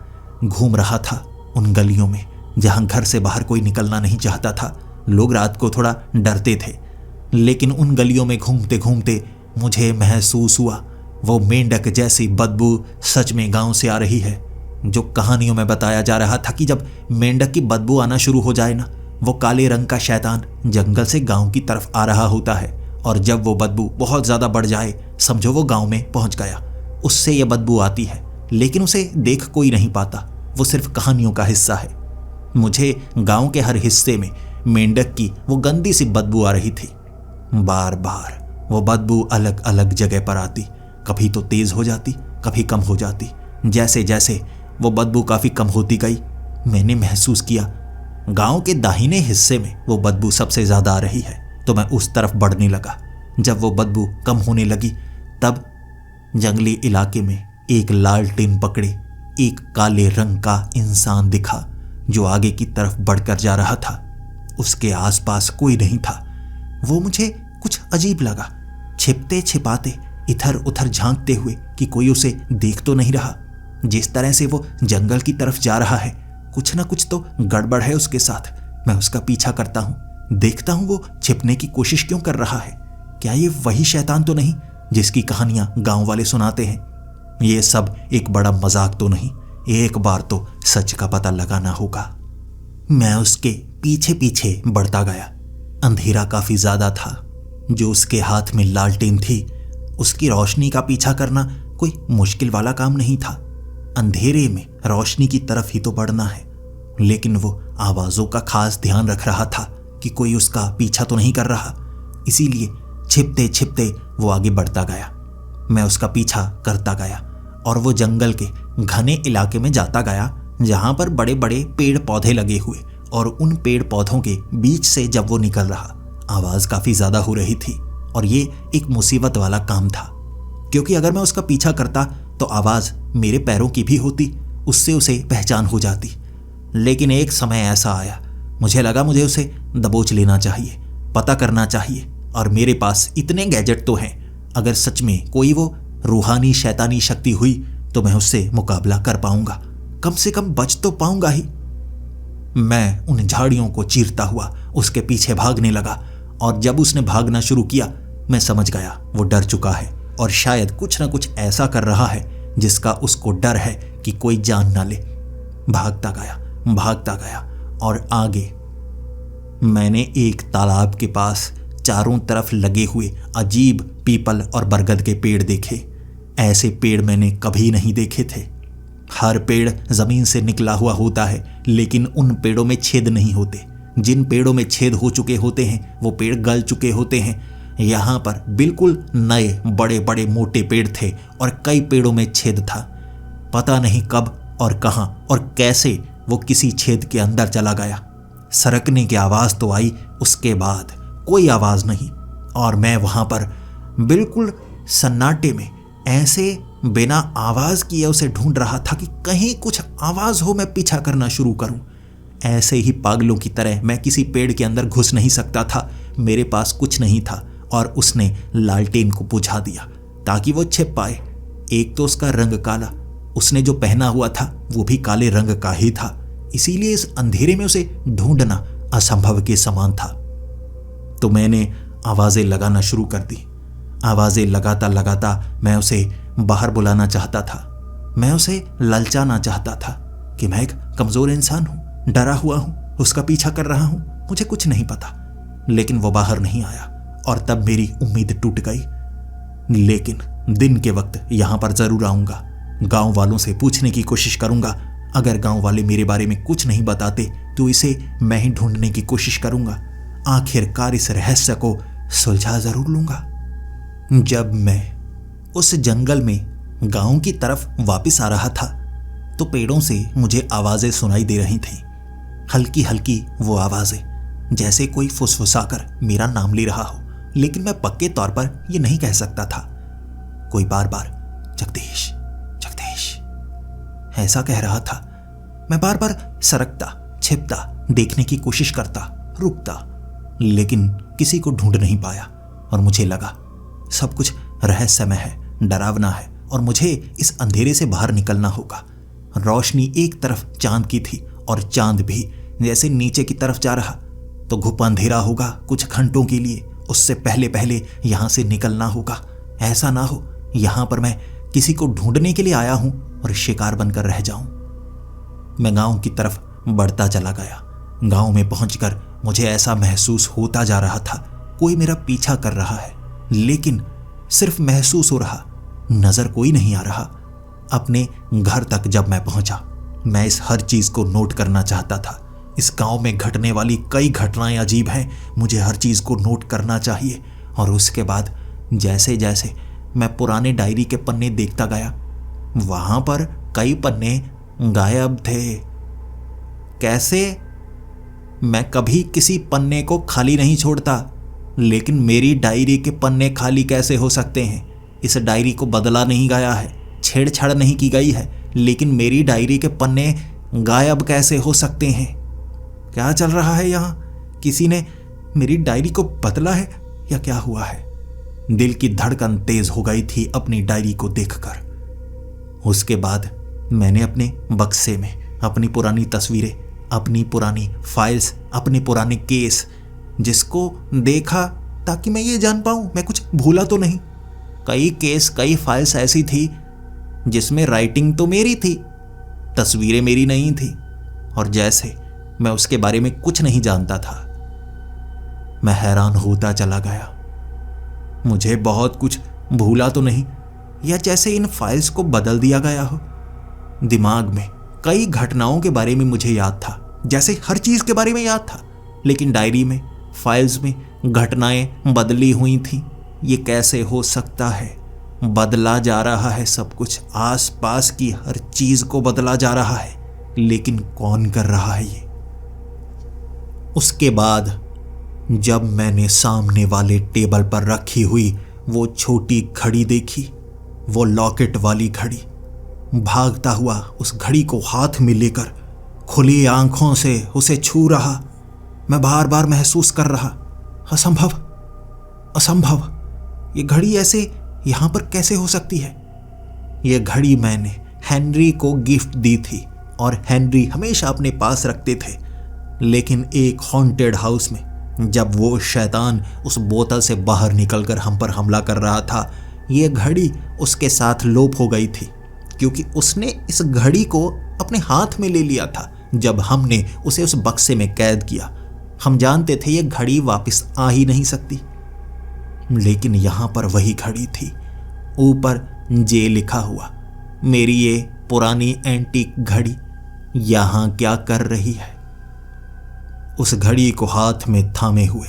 घूम रहा था उन गलियों में जहां घर से बाहर कोई निकलना नहीं चाहता था। लोग रात को थोड़ा डरते थे, लेकिन उन गलियों में घूमते घूमते मुझे महसूस हुआ वो मेंढक जैसी बदबू सच में गांव से आ रही है। जो कहानियों में बताया जा रहा था कि जब मेंढक की बदबू आना शुरू हो जाए ना, वो काले रंग का शैतान जंगल से गांव की तरफ आ रहा होता है, और जब वो बदबू बहुत ज्यादा बढ़ जाए, समझो वो गांव में पहुंच गया। उससे ये बदबू आती है, लेकिन उसे देख कोई नहीं पाता, वो सिर्फ कहानियों का हिस्सा है। मुझे गांव के हर हिस्से में मेंढक की वो गंदी सी बदबू आ रही थी। बार बार वो बदबू अलग अलग जगह पर आती, कभी तो तेज हो जाती, कभी कम हो जाती। जैसे जैसे वो बदबू काफी कम होती गई, मैंने महसूस किया गांव के दाहिने हिस्से में वो बदबू सबसे ज्यादा आ रही है, तो मैं उस तरफ बढ़ने लगा। जब वो बदबू कम होने लगी, तब जंगली इलाके में एक लालटेन पकड़े एक काले रंग का इंसान दिखा जो आगे की तरफ बढ़कर जा रहा था। उसके आसपास कोई नहीं था। वो मुझे कुछ अजीब लगा, छिपते छिपाते इधर उधर झांकते हुए कि कोई उसे देख तो नहीं रहा। जिस तरह से वो जंगल की तरफ जा रहा है, कुछ ना कुछ तो गड़बड़ है उसके साथ। मैं उसका पीछा करता हूँ, देखता हूँ वो छिपने की कोशिश क्यों कर रहा है। क्या ये वही शैतान तो नहीं जिसकी कहानियां गांव वाले सुनाते हैं? ये सब एक बड़ा मजाक तो नहीं? एक बार तो सच का पता लगाना होगा। मैं उसके पीछे पीछे बढ़ता गया। अंधेरा काफी ज्यादा था। जो उसके हाथ में लालटेन थी, उसकी रोशनी का पीछा करना कोई मुश्किल वाला काम नहीं था। अंधेरे में रोशनी की तरफ ही तो बढ़ना है। लेकिन वो आवाजों का खास ध्यान रख रहा था कि कोई उसका पीछा तो नहीं कर रहा, इसीलिए छिपते छिपते वो आगे बढ़ता गया। मैं उसका पीछा करता गया और वो जंगल के घने इलाके में जाता गया जहां पर बड़े बड़े पेड़ पौधे लगे हुए, और उन पेड़ पौधों के बीच से जब वो निकल रहा, आवाज काफी ज्यादा हो रही थी और ये एक मुसीबत वाला काम था, क्योंकि अगर मैं उसका पीछा करता तो आवाज मेरे पैरों की भी होती, उससे उसे पहचान हो जाती। लेकिन एक समय ऐसा आया, मुझे लगा मुझे उसे दबोच लेना चाहिए, पता करना चाहिए, और मेरे पास इतने गैजेट तो हैं, अगर सच में कोई वो रूहानी शैतानी शक्ति हुई तो मैं उससे मुकाबला कर पाऊंगा, कम से कम बच तो पाऊंगा ही। मैं उन झाड़ियों को चीरता हुआ उसके पीछे भागने लगा, और जब उसने भागना शुरू किया, मैं समझ गया वो डर चुका है और शायद कुछ ना कुछ ऐसा कर रहा है जिसका उसको डर है कि कोई जान ना ले। भागता गया और आगे मैंने एक तालाब के पास चारों तरफ लगे हुए अजीब पीपल और बरगद के पेड़ देखे। ऐसे पेड़ मैंने कभी नहीं देखे थे। हर पेड़ जमीन से निकला हुआ होता है, लेकिन उन पेड़ों में छेद नहीं होते। जिन पेड़ों में छेद हो चुके होते हैं वो पेड़ गल चुके होते हैं। यहाँ पर बिल्कुल नए बड़े बड़े मोटे पेड़ थे और कई पेड़ों में छेद था। पता नहीं कब और कहां और कैसे वो किसी छेद के अंदर चला गया। सरकने की आवाज तो आई, उसके बाद कोई आवाज नहीं, और मैं वहां पर बिल्कुल सन्नाटे में ऐसे बिना आवाज किए उसे ढूंढ रहा था कि कहीं कुछ आवाज हो, मैं पीछा करना शुरू करूं। ऐसे ही पागलों की तरह मैं किसी पेड़ के अंदर घुस नहीं सकता था। मेरे पास कुछ नहीं था और उसने लालटेन को बुझा दिया ताकि वो छिप पाए। एक तो उसका रंग काला, उसने जो पहना हुआ था वो भी काले रंग का ही था, इसीलिए इस अंधेरे में उसे ढूंढना असंभव के समान था। तो मैंने आवाजें लगाना शुरू कर दी। आवाजें लगाता लगाता मैं उसे बाहर बुलाना चाहता था, मैं उसे ललचाना चाहता था, कि मैं एक कमजोर इंसान हूं, डरा हुआ हूं, उसका पीछा कर रहा हूं। मुझे कुछ नहीं पता। लेकिन वो बाहर नहीं आया और तब मेरी उम्मीद टूट गई। लेकिन दिन के वक्त यहां पर जरूर आऊंगा, गांव वालों से पूछने की कोशिश करूंगा। अगर गांव वाले मेरे बारे में कुछ नहीं बताते तो इसे मैं ही ढूंढने की कोशिश करूंगा। आखिरकार इस रहस्य को सुलझा जरूर लूंगा। जब मैं उस जंगल में गांव की तरफ वापस आ रहा था तो पेड़ों से मुझे आवाजें सुनाई दे रही थीं। हल्की हल्की वो आवाजें, जैसे कोई फुसफुसाकर मेरा नाम ले रहा हो, लेकिन मैं पक्के तौर पर यह नहीं कह सकता था। कोई बार बार जगदीश जगदीश ऐसा कह रहा था। मैं बार बार सरकता, छिपता, देखने की कोशिश करता, रुकता, लेकिन किसी को ढूंढ नहीं पाया। और मुझे लगा सब कुछ रहस्यमय है, डरावना है और मुझे इस अंधेरे से बाहर निकलना होगा। रोशनी एक तरफ चांद की थी और चांद भी जैसे नीचे की तरफ जा रहा, तो घुप अंधेरा होगा कुछ घंटों के लिए। उससे पहले पहले यहां से निकलना होगा। ऐसा ना हो यहां पर मैं किसी को ढूंढने के लिए आया हूं और शिकार बनकर रह जाऊं। मैं गांव की तरफ बढ़ता चला गया। गांव में पहुंचकर मुझे ऐसा महसूस होता जा रहा था कोई मेरा पीछा कर रहा है, लेकिन सिर्फ महसूस हो रहा, नजर कोई नहीं आ रहा। अपने घर तक जब मैं पहुंचा, मैं इस हर चीज को नोट करना चाहता था। इस गांव में घटने वाली कई घटनाएं अजीब हैं, मुझे हर चीज को नोट करना चाहिए। और उसके बाद जैसे जैसे मैं पुराने डायरी के पन्ने देखता गया, वहां पर कई पन्ने गायब थे। कैसे? मैं कभी किसी पन्ने को खाली नहीं छोड़ता, लेकिन मेरी डायरी के पन्ने खाली कैसे हो सकते हैं? इस डायरी को बदला नहीं गया है, छेड़छाड़ नहीं की गई है, लेकिन मेरी डायरी के पन्ने गायब कैसे हो सकते हैं? क्या चल रहा है यहाँ? किसी ने मेरी डायरी को बदला है या क्या हुआ है? दिल की धड़कन तेज हो गई थी अपनी डायरी को देखकर। उसके बाद मैंने अपने बक्से में अपनी पुरानी तस्वीरें, अपनी पुरानी फाइल्स, अपने पुराने केस, जिसको देखा ताकि मैं ये जान पाऊं मैं कुछ भूला तो नहीं। कई केस, कई फाइल्स ऐसी थी जिसमें राइटिंग तो मेरी थी, तस्वीरें मेरी नहीं थी, और जैसे मैं उसके बारे में कुछ नहीं जानता था। मैं हैरान होता चला गया। मुझे बहुत कुछ भूला तो नहीं, या जैसे इन फाइल्स को बदल दिया गया हो। दिमाग में कई घटनाओं के बारे में मुझे याद था, जैसे हर चीज के बारे में याद था, लेकिन डायरी में, फाइल्स में घटनाएं बदली हुई थी। ये कैसे हो सकता है? बदला जा रहा है सब कुछ, आसपास की हर चीज को बदला जा रहा है, लेकिन कौन कर रहा है ये? उसके बाद जब मैंने सामने वाले टेबल पर रखी हुई वो छोटी घड़ी देखी, वो लॉकेट वाली घड़ी, भागता हुआ उस घड़ी को हाथ में लेकर खुली आंखों से उसे छू रहा, मैं बार बार महसूस कर रहा, असंभव, असंभव, ये घड़ी ऐसे यहां पर कैसे हो सकती है? ये घड़ी मैंने हेनरी को गिफ्ट दी थी और हेनरी हमेशा अपने पास रखते थे, लेकिन एक हॉन्टेड हाउस में जब वो शैतान उस बोतल से बाहर निकलकर हम पर हमला कर रहा था, ये घड़ी उसके साथ लोप हो गई थी, क्योंकि उसने इस घड़ी को अपने हाथ में ले लिया था जब हमने उसे उस बक्से में कैद किया। हम जानते थे ये घड़ी वापस आ ही नहीं सकती, लेकिन यहां पर वही घड़ी थी, ऊपर जे लिखा हुआ। मेरी ये पुरानी एंटीक घड़ी यहां क्या कर रही है? उस घड़ी को हाथ में थामे हुए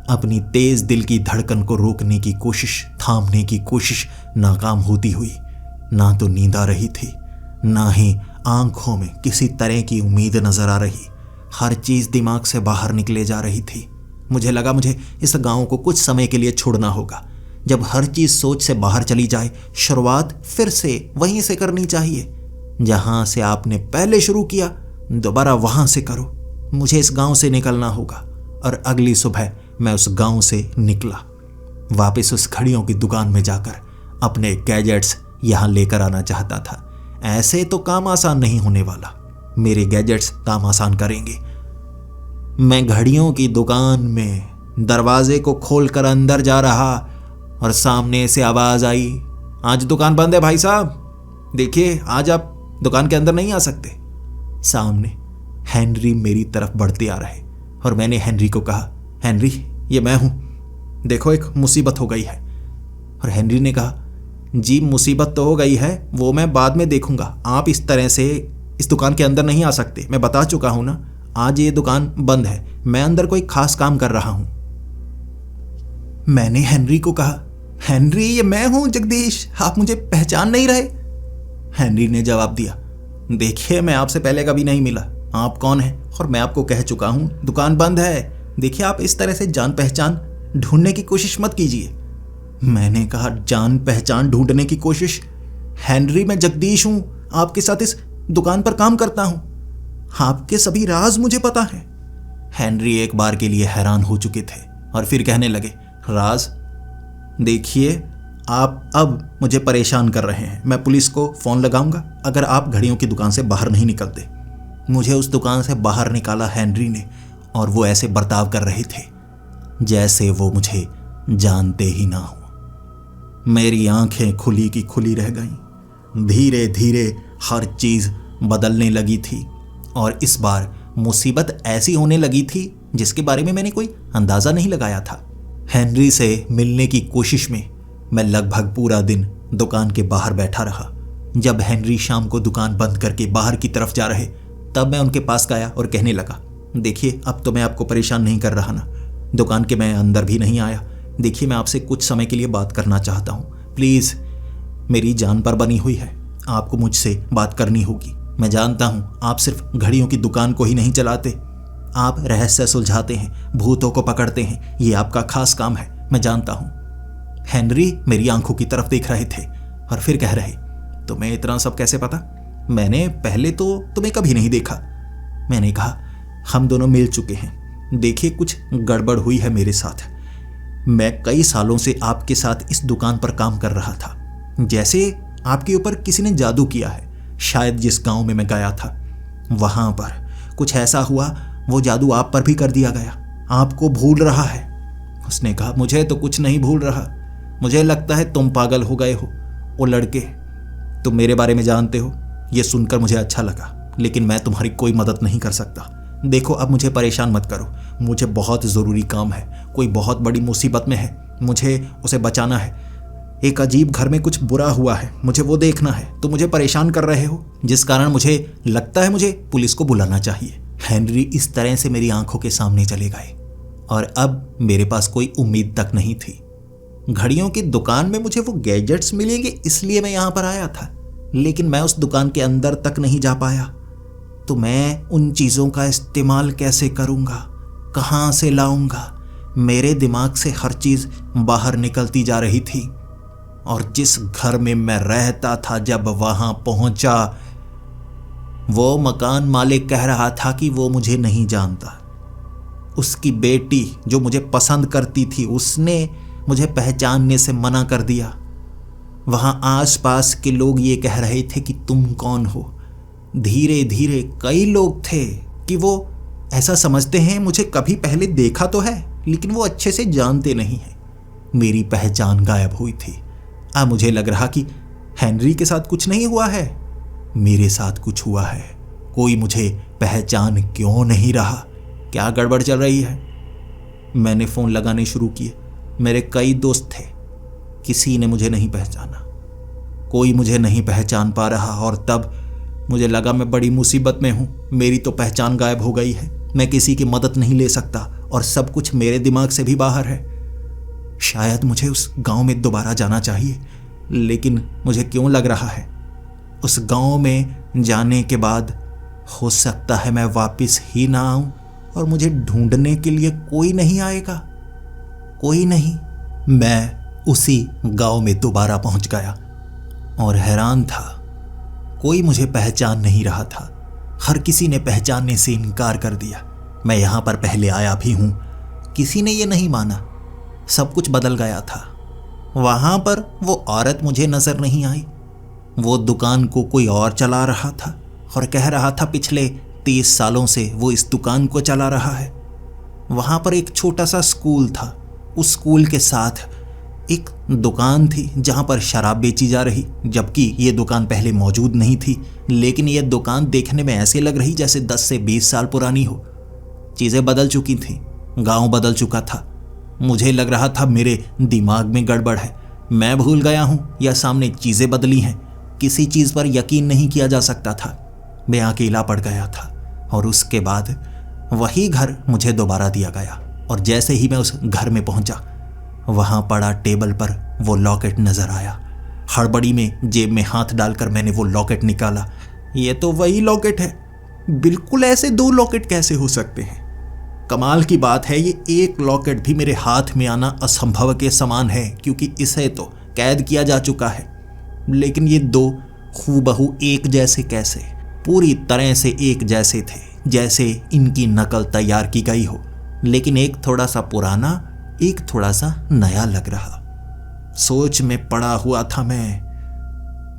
अपनी तेज दिल की धड़कन को रोकने की कोशिश, थामने की कोशिश नाकाम होती हुई, ना तो नींद आ रही थी, ना ही आंखों में किसी तरह की उम्मीद नजर आ रही। हर चीज दिमाग से बाहर निकले जा रही थी। मुझे लगा मुझे इस गांव को कुछ समय के लिए छोड़ना होगा। जब हर चीज सोच से बाहर चली जाए, शुरुआत फिर से वहीं से करनी चाहिए जहां से आपने पहले शुरू किया, दोबारा वहां से करो। मुझे इस गांव से निकलना होगा। और अगली सुबह मैं उस गांव से निकला, वापस उस घड़ियों की दुकान में जाकर अपने गैजेट्स यहां लेकर आना चाहता था। ऐसे तो काम आसान नहीं होने वाला, मेरे गैजेट्स काम आसान करेंगे। मैं घड़ियों की दुकान में दरवाजे को खोलकर अंदर जा रहा और सामने से आवाज आई, आज दुकान बंद है भाई साहब, देखिए आज आप दुकान के अंदर नहीं आ सकते। सामने हेनरी मेरी तरफ बढ़ते आ रहे और मैंने हेनरी को कहा, हेनरी ये मैं हूं, देखो एक मुसीबत हो गई है। और हेनरी ने कहा, जी मुसीबत तो हो गई है, वो मैं बाद में देखूंगा, आप इस तरह से इस दुकान के अंदर नहीं आ सकते, मैं बता चुका हूं ना, आज ये दुकान बंद है, मैं अंदर कोई खास काम कर रहा हूं। मैंने हेनरी को कहा, हेनरी ये मैं हूं जगदीश, आप मुझे पहचान नहीं रहे? हेनरी ने जवाब दिया, देखिए मैं आपसे पहले कभी नहीं मिला, आप कौन हैं? और मैं आपको कह चुका हूं दुकान बंद है, देखिए आप इस तरह से जान पहचान ढूंढने की कोशिश मत कीजिए। मैंने कहा, जान पहचान ढूंढने की कोशिश? हेनरी मैं जगदीश हूं, आपके साथ इस दुकान पर काम करता हूं, आपके सभी राज मुझे पता है। हेनरी एक बार के लिए हैरान हो चुके थे और फिर कहने लगे, राज? देखिए आप अब मुझे परेशान कर रहे हैं, मैं पुलिस को फोन लगाऊंगा अगर आप घड़ियों की दुकान से बाहर नहीं निकलते। मुझे उस दुकान से बाहर निकाला हेनरी ने, और वो ऐसे बर्ताव कर रहे थे जैसे वो मुझे जानते ही ना हो। मेरी आंखें खुली की खुली रह गईं। धीरे धीरे हर चीज बदलने लगी थी और इस बार मुसीबत ऐसी होने लगी थी जिसके बारे में मैंने कोई अंदाजा नहीं लगाया था। हेनरी से मिलने की कोशिश में मैं लगभग पूरा दिन दुकान के बाहर बैठा रहा। जब हेनरी शाम को दुकान बंद करके बाहर की तरफ जा रहे तब मैं उनके पास गया और कहने लगा, देखिए अब तो मैं आपको परेशान नहीं कर रहा ना, दुकान के मैं अंदर भी नहीं आया, देखिए मैं आपसे कुछ समय के लिए बात करना चाहता हूँ, प्लीज़ मेरी जान पर बनी हुई है, आपको मुझसे बात करनी होगी। मैं जानता हूँ आप सिर्फ घड़ियों की दुकान को ही नहीं चलाते, आप रहस्य सुलझाते हैं, भूतों को पकड़ते हैं, ये आपका खास काम है, मैं जानता हूँ। हेनरी मेरी आंखों की तरफ देख रहे थे और फिर कह रहे, तुम्हें इतना सब कैसे पता? मैंने पहले तो तुम्हें कभी नहीं देखा। मैंने कहा, हम दोनों मिल चुके हैं, देखिए कुछ गड़बड़ हुई है मेरे साथ। मैं कई सालों से आपके साथ इस दुकान पर काम कर रहा था, जैसे आपके ऊपर किसी ने जादू किया है। शायद जिस गांव में मैं गया था वहां पर कुछ ऐसा हुआ, वो जादू आप पर भी कर दिया गया, आपको भूल रहा है। उसने कहा, मुझे तो कुछ नहीं भूल रहा, मुझे लगता है तुम पागल हो गए हो। वो लड़के तुम मेरे बारे में जानते हो, ये सुनकर मुझे अच्छा लगा, लेकिन मैं तुम्हारी कोई मदद नहीं कर सकता। देखो अब मुझे परेशान मत करो, मुझे बहुत ज़रूरी काम है, कोई बहुत बड़ी मुसीबत में है, मुझे उसे बचाना है, एक अजीब घर में कुछ बुरा हुआ है, मुझे वो देखना है। तो मुझे परेशान कर रहे हो, जिस कारण मुझे लगता है मुझे पुलिस को बुलाना चाहिए। हेनरी इस तरह से मेरी आंखों के सामने चले गए और अब मेरे पास कोई उम्मीद तक नहीं थी। घड़ियों की दुकान में मुझे वो गैजेट्स मिलेंगे इसलिए मैं यहाँ पर आया था, लेकिन मैं उस दुकान के अंदर तक नहीं जा पाया। तो मैं उन चीज़ों का इस्तेमाल कैसे करूँगा, कहाँ से लाऊंगा? मेरे दिमाग से हर चीज़ बाहर निकलती जा रही थी। और जिस घर में मैं रहता था, जब वहाँ पहुँचा, वो मकान मालिक कह रहा था कि वो मुझे नहीं जानता। उसकी बेटी जो मुझे पसंद करती थी, उसने मुझे पहचानने से मना कर दिया। वहाँ आसपास के लोग ये कह रहे थे कि तुम कौन हो। धीरे धीरे कई लोग थे कि वो ऐसा समझते हैं मुझे कभी पहले देखा तो है, लेकिन वो अच्छे से जानते नहीं हैं। मेरी पहचान गायब हुई थी। अब मुझे लग रहा कि हेनरी के साथ कुछ नहीं हुआ है, मेरे साथ कुछ हुआ है। कोई मुझे पहचान क्यों नहीं रहा? क्या गड़बड़ चल रही है? मैंने फ़ोन लगाने शुरू किए। मेरे कई दोस्त थे, किसी ने मुझे नहीं पहचाना, कोई मुझे नहीं पहचान पा रहा। और तब मुझे लगा मैं बड़ी मुसीबत में हूँ। मेरी तो पहचान गायब हो गई है, मैं किसी की मदद नहीं ले सकता और सब कुछ मेरे दिमाग से भी बाहर है। शायद मुझे उस गांव में दोबारा जाना चाहिए, लेकिन मुझे क्यों लग रहा है उस गांव में जाने के बाद हो सकता है मैं वापस ही ना आऊं और मुझे ढूंढने के लिए कोई नहीं आएगा, कोई नहीं। मैं उसी गांव में दोबारा पहुंच गया और हैरान था, कोई मुझे पहचान नहीं रहा था। हर किसी ने पहचानने से इनकार कर दिया। मैं यहाँ पर पहले आया भी हूँ, किसी ने ये नहीं माना। सब कुछ बदल गया था। वहाँ पर वो औरत मुझे नजर नहीं आई। वो दुकान को कोई और चला रहा था और कह रहा था पिछले 30 सालों से वो इस दुकान को चला रहा है। वहाँ पर एक छोटा सा स्कूल था, उस स्कूल के साथ एक दुकान थी जहां पर शराब बेची जा रही, जबकि ये दुकान पहले मौजूद नहीं थी। लेकिन ये दुकान देखने में ऐसे लग रही जैसे 10 से 20 साल पुरानी हो। चीज़ें बदल चुकी थी, गांव बदल चुका था। मुझे लग रहा था मेरे दिमाग में गड़बड़ है, मैं भूल गया हूं या सामने चीज़ें बदली हैं। किसी चीज़ पर यकीन नहीं किया जा सकता था। मैं अकेला पड़ गया था और उसके बाद वही घर मुझे दोबारा दिया गया। और जैसे ही मैं उस घर में पहुंचा, वहां पड़ा टेबल पर वो लॉकेट नजर आया। हड़बड़ी में जेब में हाथ डालकर मैंने वो लॉकेट निकाला। ये तो वही लॉकेट है। बिल्कुल ऐसे 2 लॉकेट कैसे हो सकते हैं? कमाल की बात है, ये एक लॉकेट भी मेरे हाथ में आना असंभव के समान है, क्योंकि इसे तो कैद किया जा चुका है। लेकिन ये 2 हूबहू एक जैसे कैसे? पूरी तरह से एक जैसे थे, जैसे इनकी नकल तैयार की गई हो। लेकिन एक थोड़ा सा पुराना, एक थोड़ा सा नया लग रहा। सोच में पड़ा हुआ था मैं।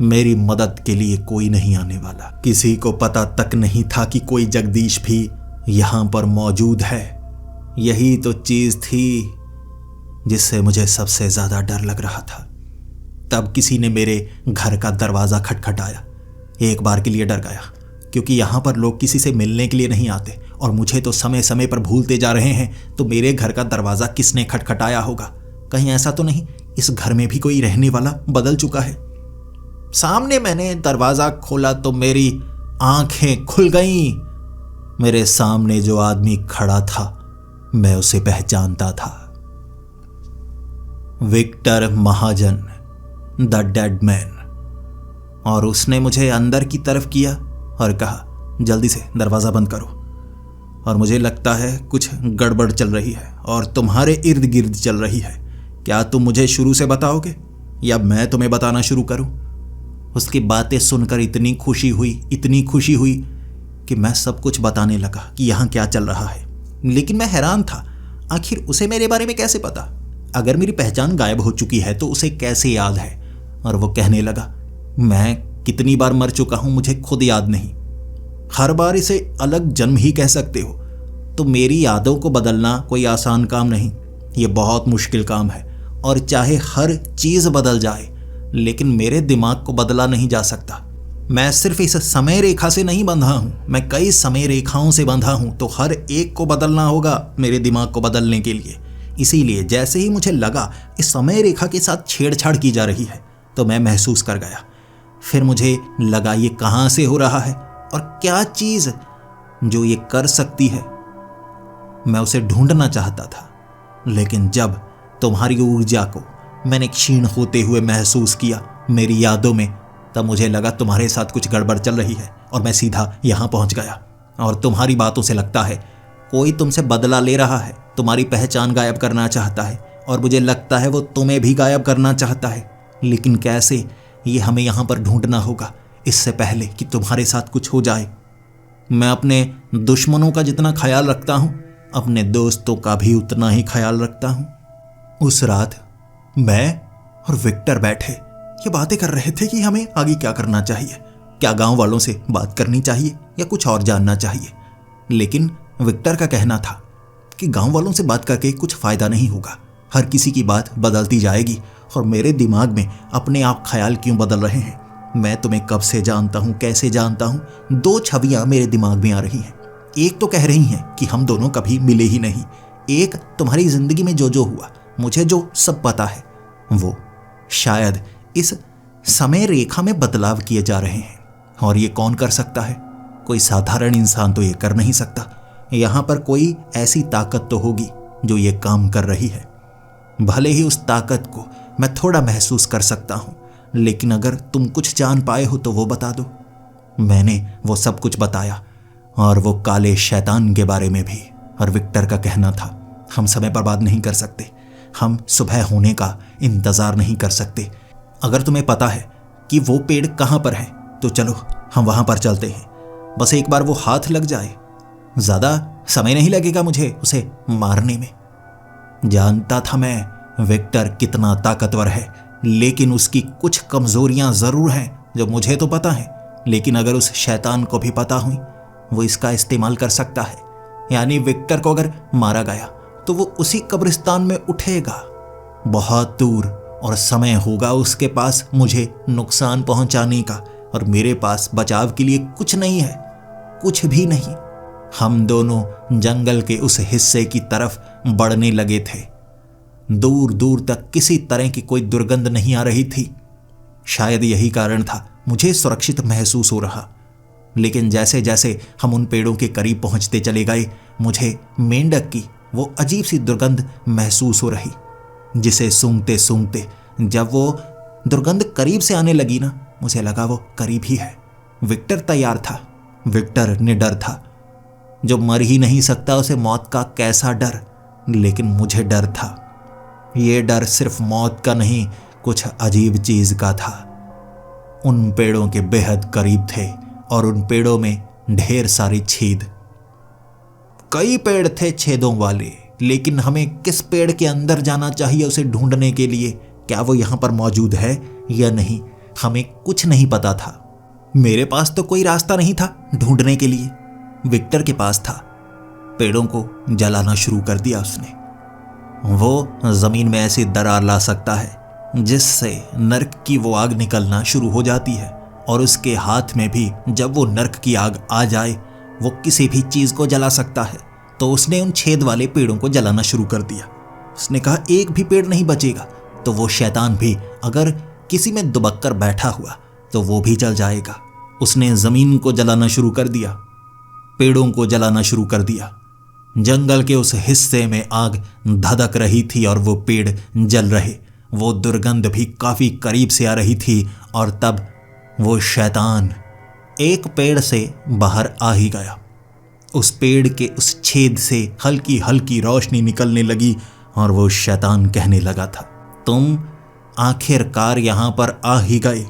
मेरी मदद के लिए कोई नहीं आने वाला। किसी को पता तक नहीं था कि कोई जगदीश भी यहां पर मौजूद है। यही तो चीज थी जिससे मुझे सबसे ज्यादा डर लग रहा था। तब किसी ने मेरे घर का दरवाजा खटखटाया। एक बार के लिए डर गया, क्योंकि यहां पर लोग किसी से मिलने के लिए नहीं आते और मुझे तो समय समय पर भूलते जा रहे हैं। तो मेरे घर का दरवाजा किसने खटखटाया होगा? कहीं ऐसा तो नहीं इस घर में भी कोई रहने वाला बदल चुका है? सामने मैंने दरवाजा खोला तो मेरी आंखें खुल गईं। मेरे सामने जो आदमी खड़ा था, मैं उसे पहचानता था। Victor Mahajan, the dead man. और उसने मुझे अंदर की तरफ किया और कहा, जल्दी से दरवाजा बंद करो। और मुझे लगता है कुछ गड़बड़ चल रही है और तुम्हारे इर्द गिर्द चल रही है। क्या तुम मुझे शुरू से बताओगे या मैं तुम्हें बताना शुरू करूं? उसकी बातें सुनकर इतनी खुशी हुई कि मैं सब कुछ बताने लगा कि यहाँ क्या चल रहा है। लेकिन मैं हैरान था, आखिर उसे मेरे बारे में कैसे पता? अगर मेरी पहचान गायब हो चुकी है तो उसे कैसे याद है? और वो कहने लगा, मैं कितनी बार मर चुका हूं मुझे खुद याद नहीं। हर बार इसे अलग जन्म ही कह सकते हो। तो मेरी यादों को बदलना कोई आसान काम नहीं, ये बहुत मुश्किल काम है। और चाहे हर चीज़ बदल जाए, लेकिन मेरे दिमाग को बदला नहीं जा सकता। मैं सिर्फ इस समय रेखा से नहीं बंधा हूं, मैं कई समय रेखाओं से बंधा हूं। तो हर एक को बदलना होगा मेरे दिमाग को बदलने के लिए। इसीलिए जैसे ही मुझे लगा इस समय रेखा के साथ छेड़छाड़ की जा रही है, तो मैं महसूस कर गया। फिर मुझे लगा ये कहां से हो रहा है और क्या चीज़ जो ये कर सकती है। मैं उसे ढूंढना चाहता था, लेकिन जब तुम्हारी ऊर्जा को मैंने क्षीण होते हुए महसूस किया मेरी यादों में, तब मुझे लगा तुम्हारे साथ कुछ गड़बड़ चल रही है और मैं सीधा यहां पहुंच गया। और तुम्हारी बातों से लगता है कोई तुमसे बदला ले रहा है, तुम्हारी पहचान गायब करना चाहता है। और मुझे लगता है वो तुम्हें भी गायब करना चाहता है। लेकिन कैसे, ये हमें यहां पर ढूंढना होगा इससे पहले कि तुम्हारे साथ कुछ हो जाए। मैं अपने दुश्मनों का जितना ख्याल रखता हूं, अपने दोस्तों का भी उतना ही ख्याल रखता हूं। उस रात मैं और विक्टर बैठे ये बातें कर रहे थे कि हमें आगे क्या करना चाहिए। क्या गांव वालों से बात करनी चाहिए या कुछ और जानना चाहिए। लेकिन विक्टर का कहना था कि गांव वालों से बात करके कुछ फायदा नहीं होगा, हर किसी की बात बदलती जाएगी। और मेरे दिमाग में अपने आप ख्याल क्यों बदल रहे हैं? मैं तुम्हें कब से जानता हूं, कैसे जानता हूं? 2 छवियां मेरे दिमाग में आ रही हैं। एक तो कह रही हैं कि हम दोनों कभी मिले ही नहीं। एक तुम्हारी जिंदगी में जो जो हुआ, मुझे जो सब पता है, वो शायद इस समय रेखा में बदलाव किए जा रहे हैं। और ये कौन कर सकता है? कोई साधारण इंसान तो ये कर नहीं सकता। यहां पर कोई ऐसी ताकत तो होगी जो ये काम कर रही है। भले ही उस ताकत को मैं थोड़ा महसूस कर सकता हूं, लेकिन अगर तुम कुछ जान पाए हो तो वो बता दो। मैंने वो सब कुछ बताया, और वो काले शैतान के बारे में भी। और विक्टर का कहना था, हम समय बर्बाद नहीं कर सकते, हम सुबह होने का इंतजार नहीं कर सकते। अगर तुम्हें पता है कि वो पेड़ कहां पर है तो चलो हम वहां पर चलते हैं। बस एक बार वो हाथ लग जाए, ज्यादा समय नहीं लगेगा मुझे उसे मारने में। जानता था मैं विक्टर कितना ताकतवर है, लेकिन उसकी कुछ कमजोरियां जरूर हैं जो मुझे तो पता है। लेकिन अगर उस शैतान को भी पता हुई, वो इसका इस्तेमाल कर सकता है। यानी विक्टर को अगर मारा गया तो वो उसी कब्रिस्तान में उठेगा। बहुत दूर, और समय होगा उसके पास मुझे नुकसान पहुंचाने का, और मेरे पास बचाव के लिए कुछ नहीं है, कुछ भी नहीं। हम दोनों जंगल के उस हिस्से की तरफ बढ़ने लगे थे। दूर दूर तक किसी तरह की कोई दुर्गंध नहीं आ रही थी। शायद यही कारण था मुझे सुरक्षित महसूस हो रहा। लेकिन जैसे जैसे हम उन पेड़ों के करीब पहुंचते चले गए, मुझे मेंढक की वो अजीब सी दुर्गंध महसूस हो रही, जिसे सूंघते सूंघते जब वो दुर्गंध करीब से आने लगी ना, मुझे लगा वो करीब ही है। विक्टर तैयार था, विक्टर निडर था। जो मर ही नहीं सकता उसे मौत का कैसा डर, लेकिन मुझे डर था। ये डर सिर्फ मौत का नहीं, कुछ अजीब चीज का था। उन पेड़ों के बेहद करीब थे और उन पेड़ों में ढेर सारी छेद। कई पेड़ थे छेदों वाले, लेकिन हमें किस पेड़ के अंदर जाना चाहिए उसे ढूंढने के लिए, क्या वो यहां पर मौजूद है या नहीं, हमें कुछ नहीं पता था। मेरे पास तो कोई रास्ता नहीं था ढूंढने के लिए, विक्टर के पास था। पेड़ों को जलाना शुरू कर दिया उसने। वो जमीन में ऐसी दरार ला सकता है जिससे नर्क की वो आग निकलना शुरू हो जाती है, और उसके हाथ में भी जब वो नर्क की आग आ जाए वो किसी भी चीज को जला सकता है। तो उसने उन छेद वाले पेड़ों को जलाना शुरू कर दिया। उसने कहा एक भी पेड़ नहीं बचेगा, तो वो शैतान भी अगर किसी में दुबक कर बैठा हुआ तो वो भी जल जाएगा। उसने जमीन को जलाना शुरू कर दिया, पेड़ों को जलाना शुरू कर दिया। जंगल के उस हिस्से में आग धधक रही थी और वो पेड़ जल रहे। वो दुर्गंध भी काफी करीब से आ रही थी, और तब वो शैतान एक पेड़ से बाहर आ ही गया। उस पेड़ के उस छेद से हल्की हल्की रोशनी निकलने लगी, और वो शैतान कहने लगा था, तुम आखिरकार यहां पर आ ही गए।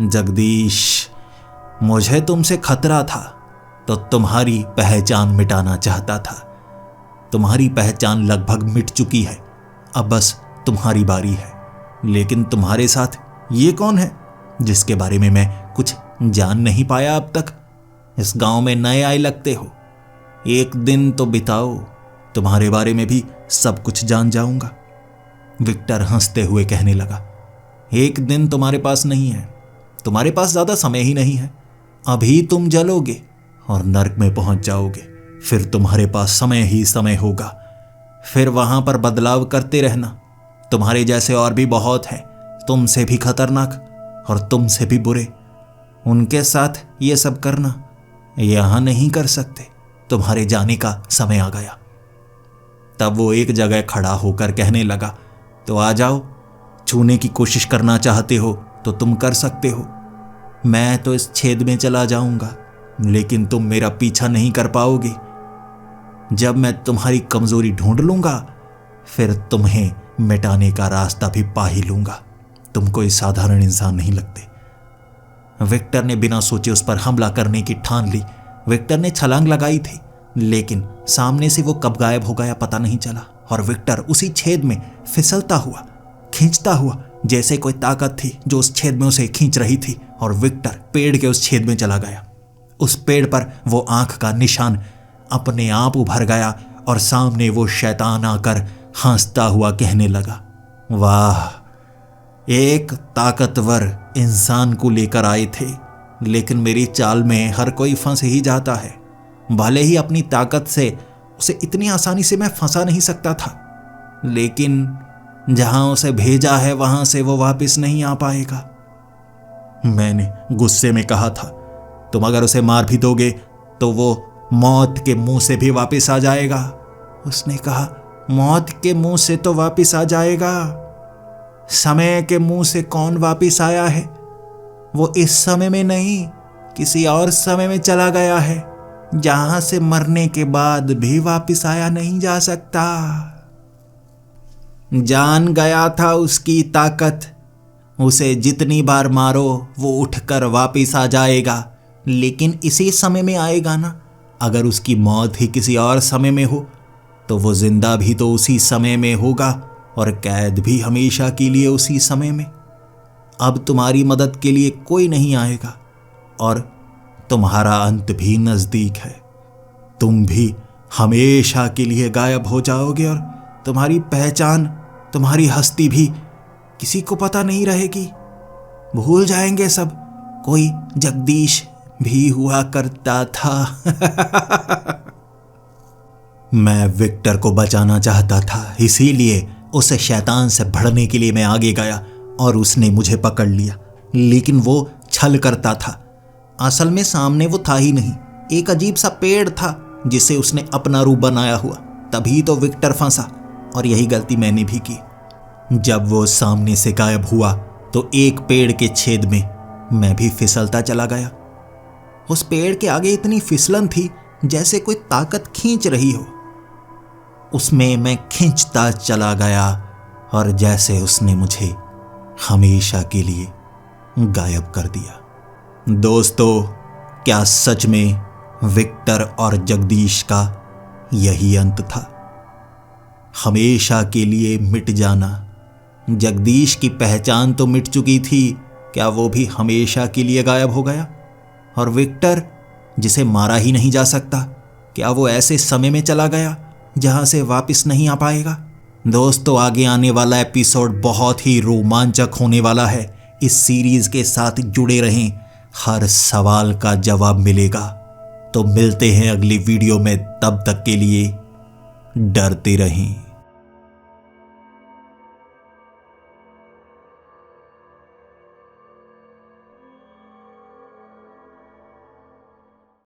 जगदीश, मुझे तुमसे खतरा था, तो तुम्हारी पहचान मिटाना चाहता था। तुम्हारी पहचान लगभग मिट चुकी है, अब बस तुम्हारी बारी है। लेकिन तुम्हारे साथ ये कौन है जिसके बारे में मैं कुछ जान नहीं पाया अब तक? इस गांव में नए आए लगते हो, एक दिन तो बिताओ, तुम्हारे बारे में भी सब कुछ जान जाऊंगा। विक्टर हंसते हुए कहने लगा, एक दिन तुम्हारे पास नहीं है, तुम्हारे पास ज्यादा समय ही नहीं है। अभी तुम जलोगे और नर्क में पहुंच जाओगे, फिर तुम्हारे पास समय ही समय होगा। फिर वहां पर बदलाव करते रहना। तुम्हारे जैसे और भी बहुत हैं, तुमसे भी खतरनाक और तुमसे भी बुरे। उनके साथ ये सब करना यहां नहीं कर सकते। तुम्हारे जाने का समय आ गया। तब वो एक जगह खड़ा होकर कहने लगा, तो आ जाओ, छूने की कोशिश करना चाहते हो तो तुम कर सकते हो। मैं तो इस छेद में चला जाऊंगा, लेकिन तुम मेरा पीछा नहीं कर पाओगे। जब मैं तुम्हारी कमजोरी ढूंढ लूंगा, फिर तुम्हें मिटाने का रास्ता भी पा ही लूंगा। तुम कोई साधारण इंसान नहीं लगते। विक्टर ने बिना सोचे उस पर हमला करने की ठान ली। विक्टर ने छलांग लगाई थी, लेकिन सामने से वो कब गायब हो गया पता नहीं चला, और विक्टर उसी छेद में फिसलता हुआ, खींचता हुआ, जैसे कोई ताकत थी जो उस छेद में उसे खींच रही थी, और विक्टर पेड़ के उस छेद में चला गया। उस पेड़ पर वो आंख का निशान अपने आप उभर गया, और सामने वो शैतान आकर हंसता हुआ कहने लगा, वाह, एक ताकतवर इंसान को लेकर आए थे, लेकिन मेरी चाल में हर कोई फंस ही जाता है। भले ही अपनी ताकत से उसे इतनी आसानी से मैं फंसा नहीं सकता था, लेकिन जहां उसे भेजा है वहां से वो वापस नहीं आ पाएगा। मैंने गुस्से में कहा था, तुम अगर उसे मार भी दोगे तो वो मौत के मुंह से भी वापस आ जाएगा। उसने कहा, मौत के मुंह से तो वापस आ जाएगा, समय के मुंह से कौन वापस आया है? वो इस समय में नहीं, किसी और समय में चला गया है, जहां से मरने के बाद भी वापस आया नहीं जा सकता। जान गया था उसकी ताकत, उसे जितनी बार मारो वो उठकर वापस आ जाएगा, लेकिन इसी समय में आएगा ना। अगर उसकी मौत ही किसी और समय में हो तो वो जिंदा भी तो उसी समय में होगा, और कैद भी हमेशा के लिए उसी समय में। अब तुम्हारी मदद के लिए कोई नहीं आएगा, और तुम्हारा अंत भी नजदीक है। तुम भी हमेशा के लिए गायब हो जाओगे, और तुम्हारी पहचान तुम्हारी हस्ती भी किसी को पता नहीं रहेगी। भूल जाएंगे सब, कोई जगदीश भी हुआ करता था। मैं विक्टर को बचाना चाहता था, इसीलिए उस शैतान से भिड़ने के लिए मैं आगे गया और उसने मुझे पकड़ लिया। लेकिन वो छल करता था। असल में सामने वो था ही नहीं, एक अजीब सा पेड़ था जिसे उसने अपना रूप बनाया हुआ। तभी तो विक्टर फंसा, और यही गलती मैंने भी की। जब वो सामने से गायब हुआ तो एक पेड़ के छेद में मैं भी फिसलता चला गया। उस पेड़ के आगे इतनी फिसलन थी जैसे कोई ताकत खींच रही हो। उसमें मैं खींचता चला गया और जैसे उसने मुझे हमेशा के लिए गायब कर दिया। दोस्तों, क्या सच में विक्टर और जगदीश का यही अंत था? हमेशा के लिए मिट जाना। जगदीश की पहचान तो मिट चुकी थी, क्या वो भी हमेशा के लिए गायब हो गया? और विक्टर, जिसे मारा ही नहीं जा सकता, क्या वो ऐसे समय में चला गया जहां से वापस नहीं आ पाएगा? दोस्तों, आगे आने वाला एपिसोड बहुत ही रोमांचक होने वाला है। इस सीरीज के साथ जुड़े रहें, हर सवाल का जवाब मिलेगा। तो मिलते हैं अगली वीडियो में, तब तक के लिए डरते रहें।